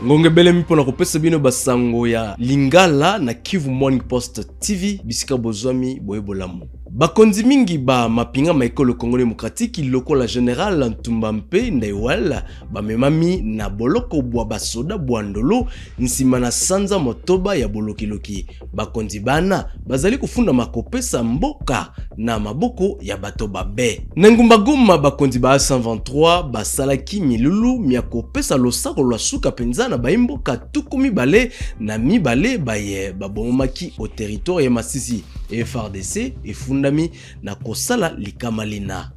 Ngonge belemi pona kopesa bino basango ya Lingala na Kivu Morning Post TV bisika bozwami boyebolamu. Bakonzi mingi ba mapinga maekolo Congo Démocratique lokola Général Ntumba Mpe Ndaiwal bamemami na boloko bwa basoda bwandolo nsima na sanza motoba ya bolokiloki. Bakonzi bana bazali kufunda makopesa mboka na maboko ya bato babe. Nengumba goma bakonzi ba 123 basalaki milulu miakopesa losako lwa suka penza na baimboka tuku mibale na mibale baye babomaki au territoire ya Masisi. FARDC efundami na kosala likamalina.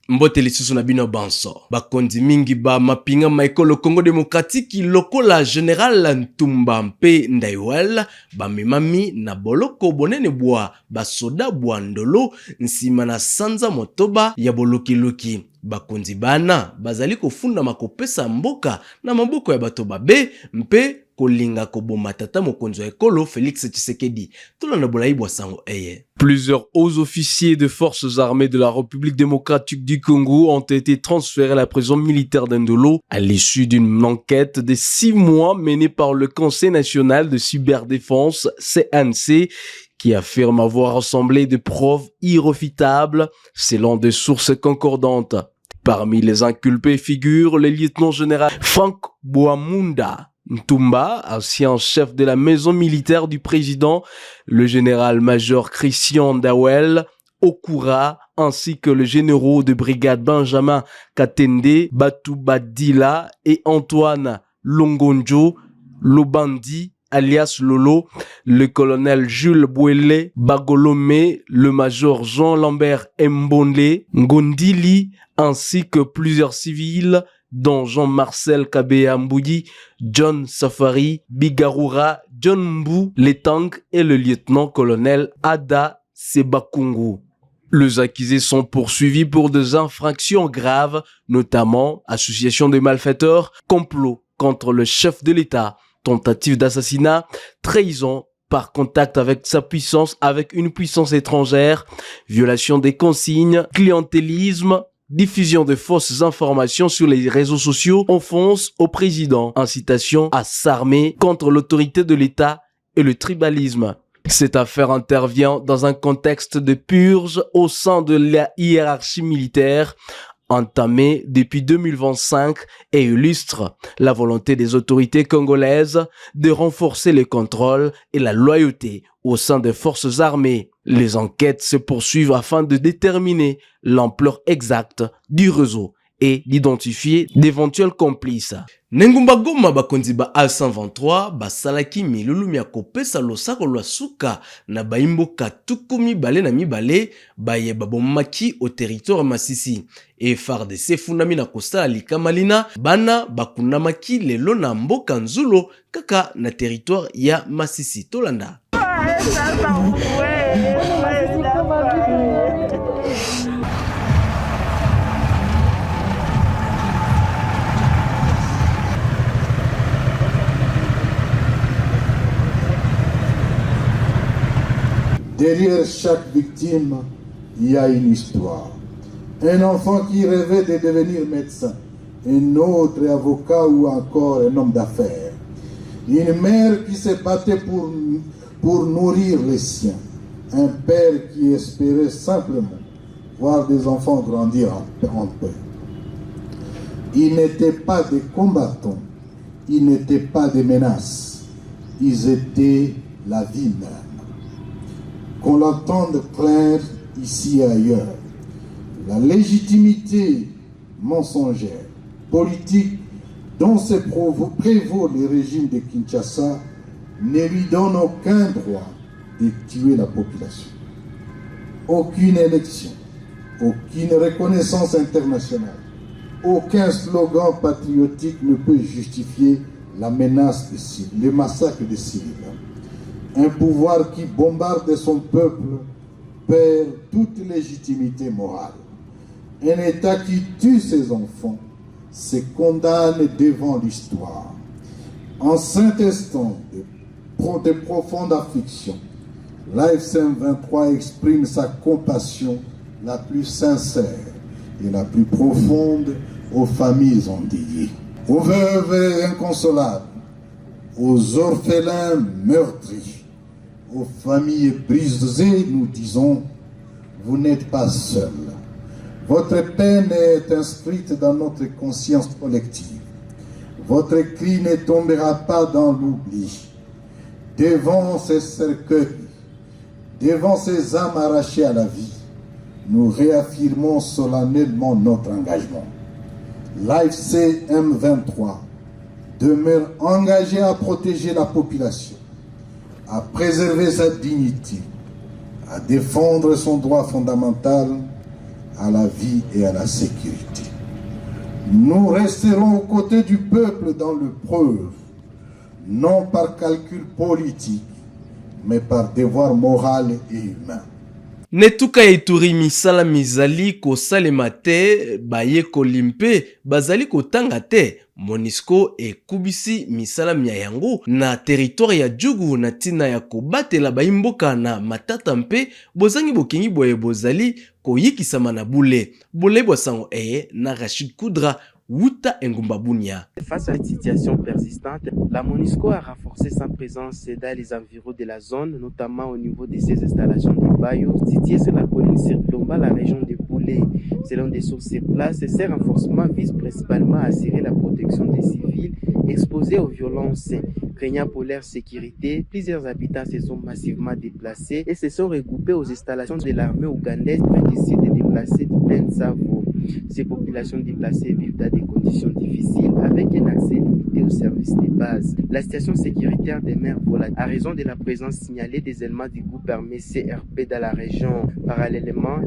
Mbote lisusu na bino banso. Bakonzi mingi ba mapinga maekolo Congo Démocratique lokola Général Ntumba Mpe Ndaiwal bamemami na boloko bonene bwa basoda bwandolo nsima na sanza motoba ya bolokiloki. Bakonzi bana bazali kofunda makopesa mboka na maboko ya bato babe mpe kolinga koboma tata mokonzi wa ekolo Félix Tshisekedi. Tolanda bolayi bwa sango eye. Plusieurs hauts officiers de forces armées de la République démocratique du Congo ont été transférés à la prison militaire d'Indolo à l'issue d'une enquête de 6 mois menée par le Conseil national de cyberdéfense CNC qui affirme avoir rassemblé des preuves irréfutables selon des sources concordantes. Parmi les inculpés figurent le lieutenant-général Frank Bouamunda Ntumba, ancien chef de la maison militaire du président, le général-major Christian Ndawel Okura, ainsi que le généraux de brigade Benjamin Katende Batubadila et Antoine Longonjo Lobandi, alias Lolo, le colonel Jules Bouele Bagolomé, le major Jean-Lambert Mbonle Ngondili, ainsi que plusieurs civils dont Jean-Marcel Kabea Mbouyi, John Safari, Bigarura, John Mbou, Letang et le lieutenant-colonel Ada Sebakungu. Les accusés sont poursuivis pour des infractions graves, notamment association de malfaiteurs, complot contre le chef de l'État, tentative d'assassinat, trahison par contact avec sa puissance, avec une puissance étrangère, violation des consignes, clientélisme, diffusion de fausses informations sur les réseaux sociaux, offense au président, incitation à s'armer contre l'autorité de l'État et le tribalisme. Cette affaire intervient dans un contexte de purge au sein de la hiérarchie militaire entamée depuis 2025 et illustre la volonté des autorités congolaises de renforcer le contrôle et la loyauté au sein des forces armées. Les enquêtes se poursuivent afin de déterminer l'ampleur exacte du réseau et d'identifier d'éventuels complices. Nengumba goma bakonzi ba A123 basalaki milulu miakopesa losako lwa suka na baimboka tuku mibale na mibale baye babomaki au territoire Masisi. FARDC fundami na kosala likamalina bana bakundamaki lelo na mboka nzulo kaka na territoire ya Masisi. Tolanda. Derrière chaque victime, il y a une histoire. Un enfant qui rêvait de devenir médecin, un autre avocat ou encore un homme d'affaires. Une mère qui se battait pour nourrir les siens. Un père qui espérait simplement voir des enfants grandir en paix. Ils n'étaient pas des combattants, ils n'étaient pas des menaces, ils étaient la vie même. Qu'on l'entende clair ici et ailleurs. La légitimité mensongère, politique dont se prévaut le régime de Kinshasa ne lui donne aucun droit de tuer la population. Aucune élection, aucune reconnaissance internationale, aucun slogan patriotique ne peut justifier la menace de civils, le massacre des civils. Un pouvoir qui bombarde son peuple perd toute légitimité morale. Un État qui tue ses enfants se condamne devant l'histoire. En s'intestant de profondes afflictions, l'AFC M23 exprime sa compassion la plus sincère et la plus profonde aux familles endeuillées, aux veuves inconsolables, aux orphelins meurtris, aux familles brisées. Nous disons, vous n'êtes pas seuls. Votre peine est inscrite dans notre conscience collective. Votre cri ne tombera pas dans l'oubli. Devant ces cercueils, devant ces âmes arrachées à la vie, nous réaffirmons solennellement notre engagement. L'AFC M23 demeure engagé à protéger la population, à préserver sa dignité, à défendre son droit fondamental à la vie et à la sécurité. Nous resterons aux côtés du peuple dans le preuve, non par calcul politique, mais par devoir moral et humain. Netuka Ituri misala mizali ko salema te baye kolimpe bazali kotanga te. Monisco ekubisi misala mia yango na territoire ya Djugu na tina ya kobatela baimboka na matata mpe bozangi bokengi boye bozali koyikisama na bule. Bule bosango na Rachid Koudra Wuta Engumba Bunia. Face à une situation persistante, la MONUSCO a renforcé sa présence dans les environs de la zone, notamment au niveau de ses installations de Bayo, situées sur la colline Sirlomba, la région de Boulé. Selon des sources sur place, ces renforcements visent principalement à assurer la protection des civils exposés aux violences. Craignant pour leur sécurité, plusieurs habitants se sont massivement déplacés et se sont regroupés aux installations de l'armée ougandaise près du site déplacés de Plaine Savo. Ces populations déplacées vivent dans des conditions difficiles avec un accès limité aux services de base. La situation sécuritaire demeure volatile à raison de la présence signalée des éléments du groupe armé CRP dans la région. Parallèlement,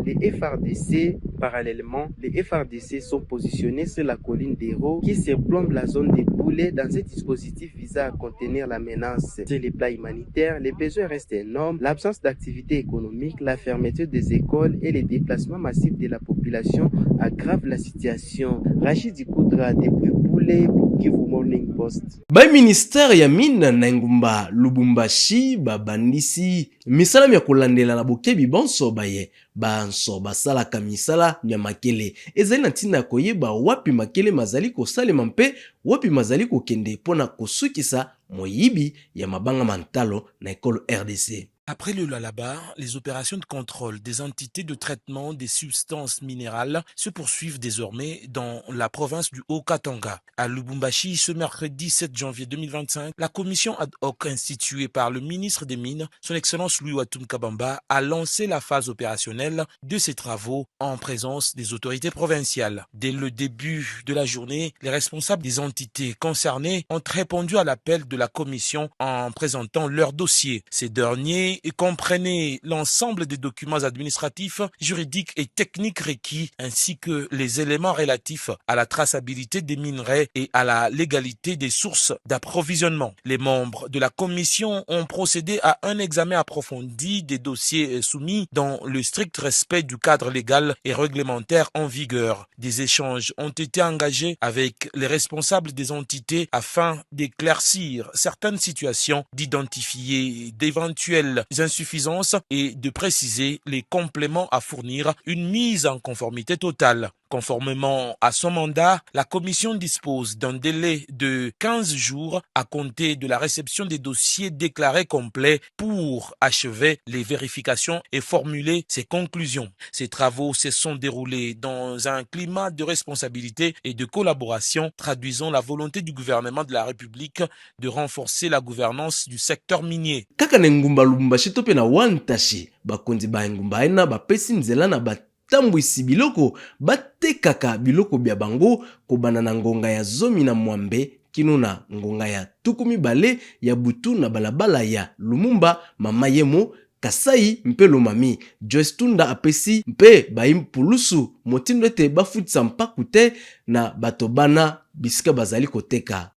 les FRDC sont positionnés sur la colline d'Hérault qui surplombe la zone des Boulets dans un dispositif visant à contenir la menace. Sur les plans humanitaires, les besoins restent énormes. L'absence d'activité économique, la fermeture des écoles et les déplacements massifs de la population aggrave la situation. Rachid Koudra depuis Boulé pour Kivu Morning Post. Ba ministère ya mine na Ngumba Lubumbashi babandisi misala ya kolandela na bokebi bonso baye banso basalaka misala ya makele ezali na ntina koyeba wapi makele mazali kosalema mpe wapi mazali kokende pona kosukisa moyibi ya mabanga mantalo na ekolo RDC. Après le Lalaba, les opérations de contrôle des entités de traitement des substances minérales se poursuivent désormais dans la province du Haut-Katanga. À Lubumbashi, ce mercredi 7 janvier 2025, la commission ad hoc instituée par le ministre des Mines, son Excellence Louis Watum Kabamba, a lancé la phase opérationnelle de ces travaux en présence des autorités provinciales. Dès le début de la journée, les responsables des entités concernées ont répondu à l'appel de la commission en présentant leur dossier. Ces derniers et comprenaient l'ensemble des documents administratifs, juridiques et techniques requis, ainsi que les éléments relatifs à la traçabilité des minerais et à la légalité des sources d'approvisionnement. Les membres de la commission ont procédé à un examen approfondi des dossiers soumis dans le strict respect du cadre légal et réglementaire en vigueur. Des échanges ont été engagés avec les responsables des entités afin d'éclaircir certaines situations, d'identifier d'éventuelles insuffisances et de préciser les compléments à fournir, une mise en conformité totale. Conformément à son mandat, la commission dispose d'un délai de 15 jours à compter de la réception des dossiers déclarés complets pour achever les vérifications et formuler ses conclusions. Ces travaux se sont déroulés dans un climat de responsabilité et de collaboration, traduisant la volonté du gouvernement de la République de renforcer la gouvernance du secteur minier. Kaka na Ngumba Lubumbashi tope na wantashi bakonzi ba Ngumba ena bapesi nzela na tambwisi biloko batekaka biloko bya bango kobana na ngonga ya zomi na mwambe kino na ngonga ya tukumi bale ya butu na balabala ya Lumumba Mamayemo Kasai mpe Lomami. Joyce Tunda apesi mpe baimpulusu motindo ete bafutisa mpaku te na batobana bisika bazali koteka.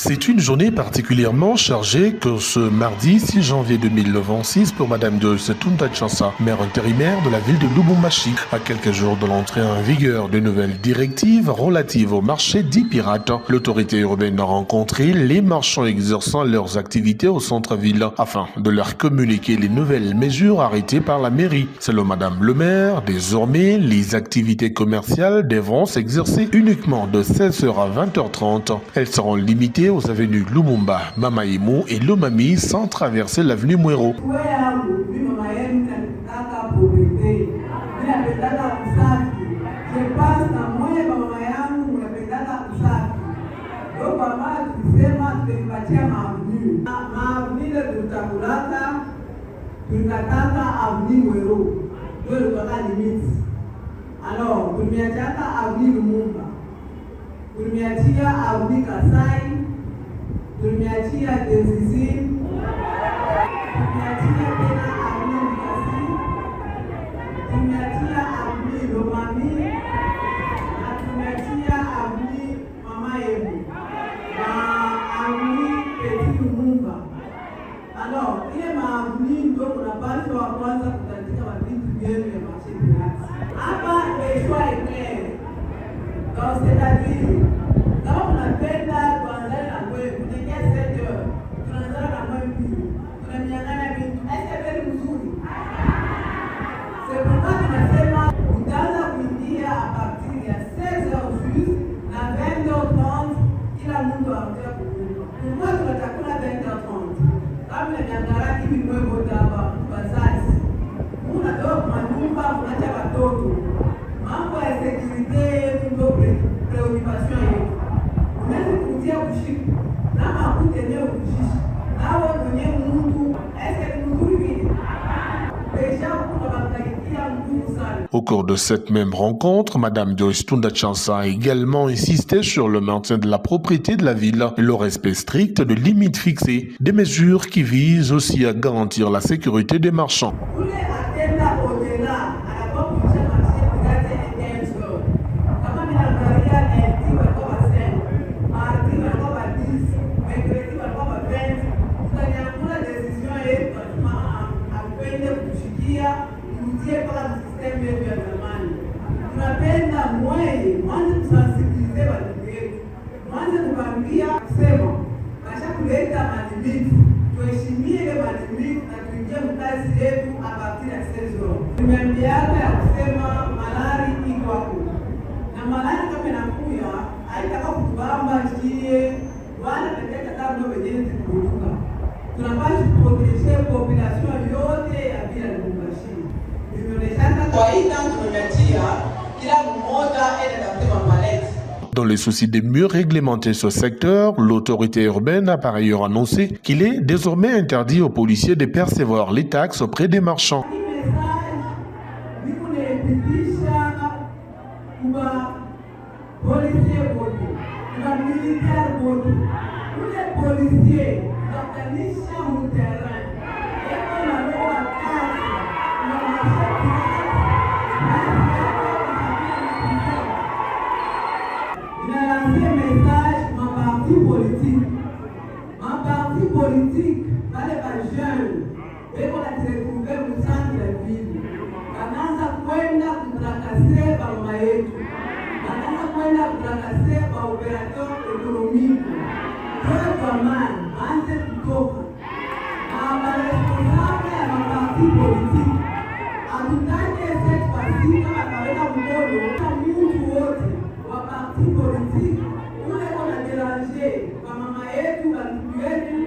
C'est une journée particulièrement chargée que ce mardi 6 janvier 2026 pour Madame Joyce Tunda Chansa, maire intérimaire de la ville de Lubumbashi, à quelques jours de l'entrée en vigueur de nouvelles directives relatives au marché dits pirates. L'autorité urbaine a rencontré les marchands exerçant leurs activités au centre-ville afin de leur communiquer les nouvelles mesures arrêtées par la mairie. Selon Madame le maire, désormais, les activités commerciales devront s'exercer uniquement de 16h à 20h30. Elles seront limitées aux avenues Lumumba, Mamaïmou et Lomami sans traverser l'avenue Mouero. Alors, tumeachaka avenue Lumumba, tumeachia avenue Kasai, tumeachia Desizim, tumeachia tena avenue Mikasi, tumeachia avenue Lomami, na tumeachia avenue Mamaïmou, na avenue Petit Lumumba. Alors, ile maavenue ndio tunapaswa kwanza kutatika vitu vyenu ya marché pirate. Hapa le choix est clair. Donc c'est-à-dire, quand on appelle là, tuanzale na wewe, kuingia 7 heures, tunaanza na wewe pili. Tunamiangana vitu. Est-ce que c'est mzuri? C'est pourquoi tunasema utaanza kuingia à partir ya 16 heures juste na 20h30 kila mtu aongea kunyumba. Pourquoi tunatakula 20h30? Kama ni biashara hivi mwe moja hapa bazazi. Unatoka kwa nyumba unaacha watoto. Mambo ya security ndio preoccupation yetu. Unaweza kutia kushiku na makute leo kushishi. Nao mwenye mtu est-ce que mzuri vile? Déjà kuna bakaikia mtu sana. Au cours de cette même rencontre, Madame Joyce Tunda Chansa a également insisté sur le maintien de la propriété de la ville et le respect strict de limites fixées, des mesures qui visent aussi à garantir la sécurité des marchands. Dans les soucis de mieux réglementer ce secteur, l'autorité urbaine a par ailleurs annoncé qu'il est désormais interdit aux policiers de percevoir les taxes auprès des marchands. Politique, wale vajana weko najiretrouve msangi la vile, wanaanza kwenda kutrakase kwa mama yetu, wanaanza kwenda kutrakase kwa operateur ekonomiki. Kwa maana anze kutoka na responsable ya maparti politique atutake cette fois-ci kama kaweka mkono kwa mtu wote wa parti politique ule kona déranger kwa mama yetu na ndugu yetu.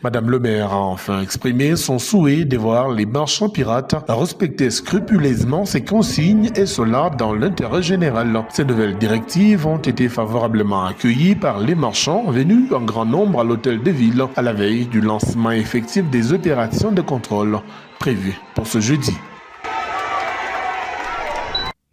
Madame le maire a enfin exprimé son souhait de voir les marchands pirates respecter scrupuleusement ces consignes et cela dans l'intérêt général. Ces nouvelles directives ont été favorablement accueillies par les marchands venus en grand nombre à l'hôtel de ville à la veille du lancement effectif des opérations de contrôle prévues pour ce jeudi.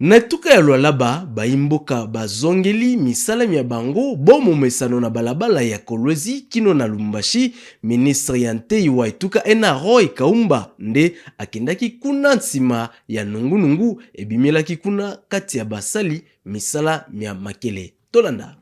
Na tuka ya Lualaba, baimboka bazongeli misala ya bango bomo mesano na balabala ya Kolwezi kino na Lubumbashi. Ministre Yante Iwa etuka ena Roy Kaumba nde akendaki kuna nsima ya nungu ebimelaki kuna kati ya basali misala mia makele. Tolanda.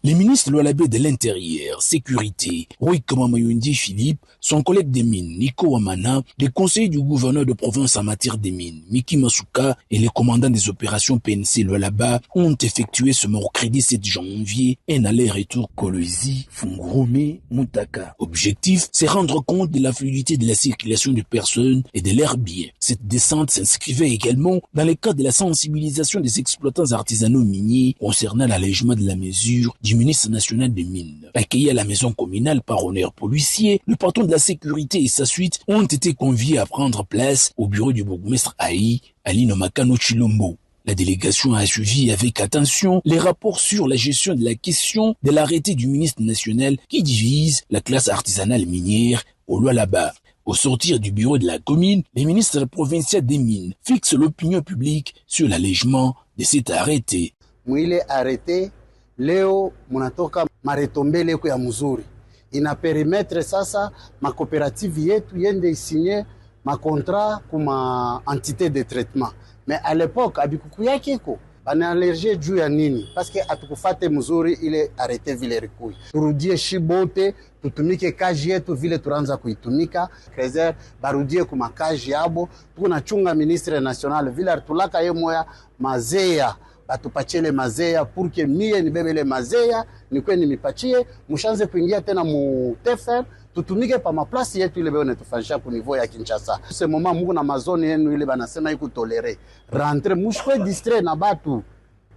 Les ministres Lualaba de l'Intérieur, Sécurité, Roy Kamamayundi Philippe, son collègue des mines, Nico Wamana, les conseillers du gouverneur de province en matière des mines, Miki Masuka, et les commandants des opérations PNC Lualaba ont effectué ce mercredi 7 janvier un aller-retour Kolwezi, Fungurome, Mutaka. Objectif, c'est rendre compte de la fluidité de la circulation de personnes et de leurs biens. Cette descente s'inscrivait également dans le cadre de la sensibilisation des exploitants artisanaux miniers concernant l'allègement de la mesure du ministre national des Mines. Accueilli à la maison communale par honneur policier, le patron de la sécurité et sa suite ont été conviés à prendre place au bureau du bourgmestre Aï, Ali Nomakano Chilombo. La délégation a suivi avec attention les rapports sur la gestion de la question de l'arrêté du ministre national qui divise la classe artisanale minière au Lualaba. Au sortir du bureau de la commune, les ministres provinciaux des Mines fixent l'opinion publique sur l'allègement de cet arrêté. Mwile arrêté leo munatoka maretombele yako ya mzuri ina perimetre sasa makooperative yetu yende isinye makontra kuma entité de traitement, mais à l'époque abikuku yake ko bana allergie juu ya nini? Parce que atukufate mzuri ile arrêté vile rikui turudie shibote tutumike kaji yetu vile turanza kuitumika. Krezer barudie kuma kaji yabo tunachunga ministre national vile artulaka ye moya mazeya batupachele mazeya pour que mie nibebele mazeya nikwe nimipachie mushanze kuingia tena mu tefer tutumike pa maplasi yetu ile beo netufanyisha ku niveau ya Kinshasa. Ce moment mungu na mazone yenu ile banasema iku tolere rentre mushwe distrait na batu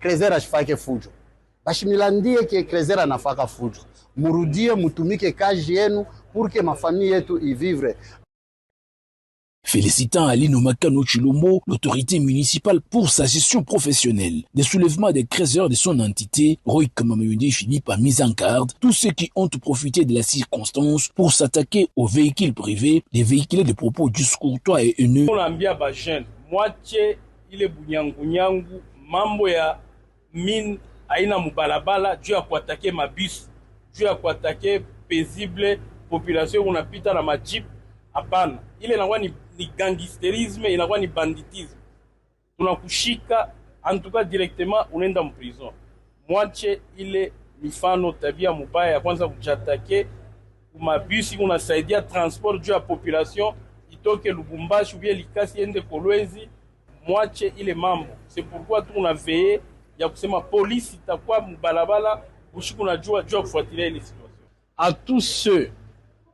Krezer ashifake fujo bashimilandie ke Krezer anafaka fujo murudie mutumike kaji yenu pour que mafamille yetu ivivre. Félicitant Ali Nomakano Chilombo, l'autorité municipale pour sa gestion professionnelle des soulèvements des créateurs de son entité, Roy Kamamayundi Philippe a mis en garde tous ceux qui ont profité de la circonstance pour s'attaquer aux véhicules privés, des véhicules de propos discourtois et haineux. On ambia ba jeune, moitié ile bunyangu mambo ya mine aina mubalabala juu ya kuatake mabus, juu ya kuatake paisible population unapita na majip. Hapana, ile inakuwa ni gangsterisme, inakuwa ni banditisme. Tunakushika en tout cas directement unaenda mu prison. Mwache ile mifano tabia mubaya ya kwanza kujatake kumabisi kunasaidia transport juu ya population itoke Lubumbashi ou bien Likasi ende Kolwezi. Mwache ile mambo. C'est pourquoi tunaveye ya kusema police itakuwa mubalabala bushiku na jua kufuatilia ile situation. À tous ceux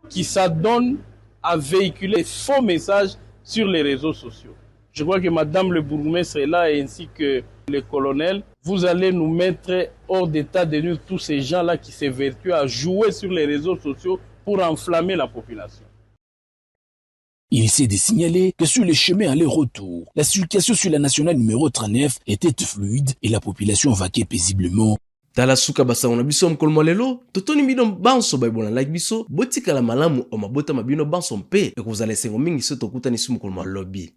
qui s'adonnent à véhiculer des faux messages sur les réseaux sociaux. Je crois que Madame le bourgmestre est là ainsi que le colonel. Vous allez nous mettre hors d'état de nuire tous ces gens-là qui s'évertuent à jouer sur les réseaux sociaux pour enflammer la population. Il essaie de signaler que sur les chemins aller-retour, la circulation sur la nationale numéro 39 était fluide et la population vaquait paisiblement. Tala suka basango na biso mkolmo lelo totoni bino banso baibona like biso botika la malamu o mabota mabino banso mpe ekozala esengo mingi so tokutani su mkolmo lobby.